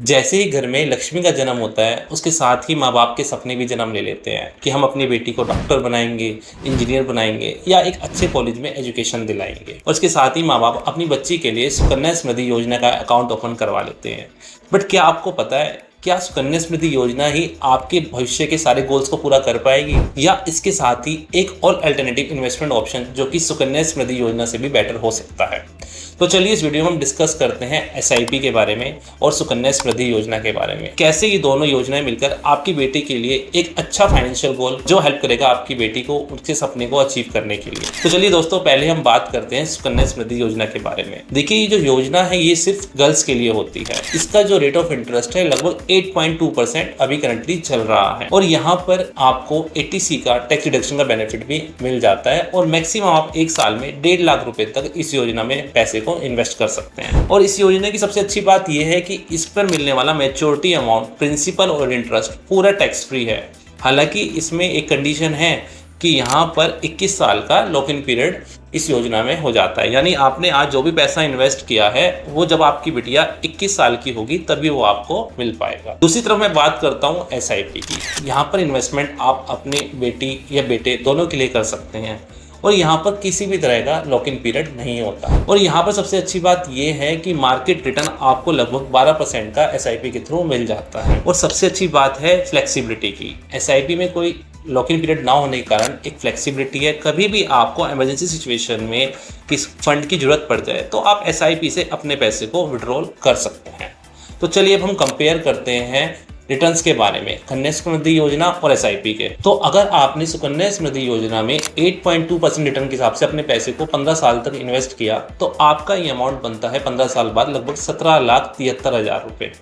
जैसे ही घर में लक्ष्मी का जन्म होता है, उसके साथ ही माँ बाप के सपने भी जन्म ले लेते हैं कि हम अपनी बेटी को डॉक्टर बनाएंगे, इंजीनियर बनाएंगे या एक अच्छे कॉलेज में एजुकेशन दिलाएंगे। और इसके साथ ही माँ बाप अपनी बच्ची के लिए सुकन्या समृद्धि योजना का अकाउंट ओपन करवा लेते हैं। बट क्या आपको पता है, क्या सुकन्या समृद्धि योजना ही आपके भविष्य के सारे गोल्स को पूरा कर पाएगी, या इसके साथ ही एक और अल्टरनेटिव इन्वेस्टमेंट ऑप्शन जो कि सुकन्या समृद्धि योजना से भी बेटर हो सकता है। तो चलिए इस वीडियो में हम डिस्कस करते हैं एसआईपी के बारे में और सुकन्या समृद्धि योजना के बारे में, कैसे ये दोनों योजनाएं मिलकर आपकी बेटी के लिए एक अच्छा फाइनेंशियल गोल जो हेल्प करेगा आपकी बेटी को उसके सपने को अचीव करने के लिए। तो चलिए दोस्तों, पहले हम बात करते हैं सुकन्या समृद्धि योजना के बारे में। देखिए, ये जो योजना है ये सिर्फ गर्ल्स के लिए होती है। इसका जो रेट ऑफ इंटरेस्ट है लगभग 8.2% अभी करंटली चल रहा है, और यहाँ पर आपको 80C का टैक्स डिडक्शन का बेनिफिट भी मिल जाता है, और मैक्सिमम आप एक साल में 1.5 लाख रुपए तक इस योजना में पैसे इन्वेस्ट कर सकते हैं। और इस योजना की सबसे अच्छी बात यह है कि इस पर मिलने वाला मैच्योरिटी अमाउंट, प्रिंसिपल और इंटरेस्ट पूरा टैक्स फ्री है। हालांकि इसमें एक कंडीशन है कि यहाँ पर 21 साल का लॉक इन पीरियड इस योजना में हो जाता है, यानी आपने आज जो भी पैसा इन्वेस्ट किया है वो जब आपकी बिटिया 21 साल की होगी तभी वो आपको मिल पाएगा। दूसरी तरफ मैं बात करता हूँ एसआईपी की। यहाँ पर इन्वेस्टमेंट आप अपने बेटी या बेटे दोनों के लिए कर सकते हैं, और यहाँ पर किसी भी तरह का लॉक इन पीरियड नहीं होता। और यहाँ पर सबसे अच्छी बात यह है कि मार्केट रिटर्न आपको लगभग 12% का एसआईपी के थ्रू मिल जाता है। और सबसे अच्छी बात है फ्लेक्सिबिलिटी की। एसआईपी में कोई लॉक इन पीरियड ना होने के कारण एक फ्लेक्सिबिलिटी है। कभी भी आपको इमरजेंसी सिचुएशन में किस फंड की जरूरत पड़ जाए तो आप एसआईपी से अपने पैसे को विड्रॉल कर सकते हैं। तो चलिए अब हम कंपेयर करते हैं रिटर्न्स के बारे में सुकन्या समृद्धि योजना और एसआईपी के। तो अगर आपने सुकन्या समृद्धि योजना में 8.2% रिटर्न के हिसाब से अपने पैसे को 15 साल तक इन्वेस्ट किया तो आपका ये अमाउंट बनता है 15 साल बाद लगभग 17,73,000 रुपये।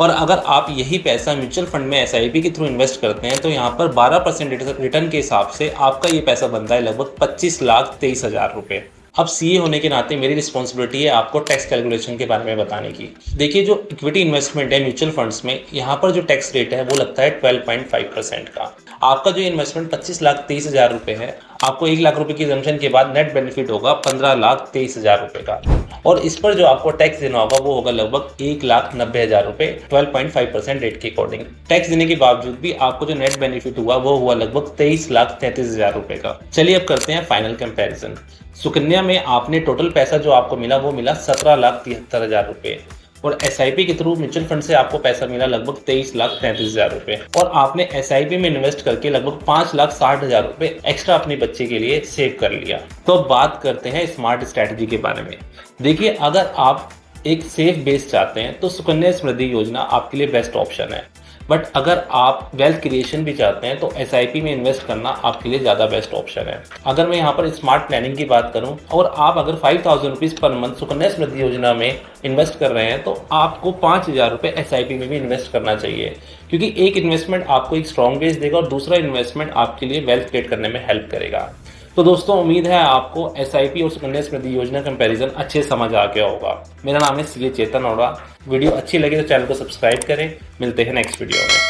और अगर आप यही पैसा म्यूचुअल फंड में एसआईपी के थ्रू इन्वेस्ट करते हैं तो यहाँ पर 12% रिटर्न के हिसाब से आपका ये पैसा बनता है लगभग 25,23,000 रुपये। अब सीए होने के नाते मेरी रिस्पॉन्सिबिलिटी है आपको टैक्स कैलकुलेशन के बारे में बताने की। देखिए, जो इक्विटी इन्वेस्टमेंट है म्यूचुअल फंड्स में, यहाँ पर जो टैक्स रेट है वो लगता है 12.5% का। आपका जो इन्वेस्टमेंट 25,23,000 रुपये है, आपको 1 लाख रुपए की एग्जम्पशन के बाद नेट बेनिफिट होगा 15,23,000 रुपये का, और इस पर जो आपको टैक्स देना होगा वो होगा लगभग 1,90,000 रुपये 12.5% रेट के अकॉर्डिंग। टैक्स देने के बावजूद भी आपको जो नेट बेनिफिट हुआ वो हुआ लगभग 23,33,000 रुपये का। चलिए अब करते हैं फाइनल कंपैरिजन। सुकन्या में आपने टोटल पैसा जो आपको मिला वो मिला 17,73,000 रुपये, और एसआईपी के थ्रू म्यूचुअल फंड से आपको पैसा मिला लगभग 23,33,000 रुपये, और आपने एसआईपी में इन्वेस्ट करके लगभग 5,60,000 रुपये एक्स्ट्रा अपने बच्चे के लिए सेव कर लिया। तो अब बात करते हैं स्मार्ट स्ट्रैटेजी के बारे में। देखिए, अगर आप एक सेफ बेस चाहते हैं तो सुकन्या समृद्धि योजना आपके लिए बेस्ट ऑप्शन है। बट अगर आप वेल्थ क्रिएशन भी चाहते हैं तो एसआईपी में इन्वेस्ट करना आपके लिए ज़्यादा बेस्ट ऑप्शन है। अगर मैं यहाँ पर स्मार्ट प्लानिंग की बात करूँ और आप अगर 5,000 rupees per month Sukanya Samriddhi योजना में इन्वेस्ट कर रहे हैं तो आपको 5,000 रुपये एसआईपी में भी इन्वेस्ट करना चाहिए, क्योंकि एक इन्वेस्टमेंट आपको एक स्ट्रॉन्ग बेस देगा और दूसरा इन्वेस्टमेंट आपके लिए वेल्थ क्रिएट करने में हेल्प करेगा। तो दोस्तों, उम्मीद है आपको एसआईपी और सुकन्या समृद्धि योजना कंपैरिजन अच्छे समझ आ गया होगा। मेरा नाम है सीए चेतन अरोड़ा। वीडियो अच्छी लगी तो चैनल को सब्सक्राइब करें। मिलते हैं नेक्स्ट वीडियो में।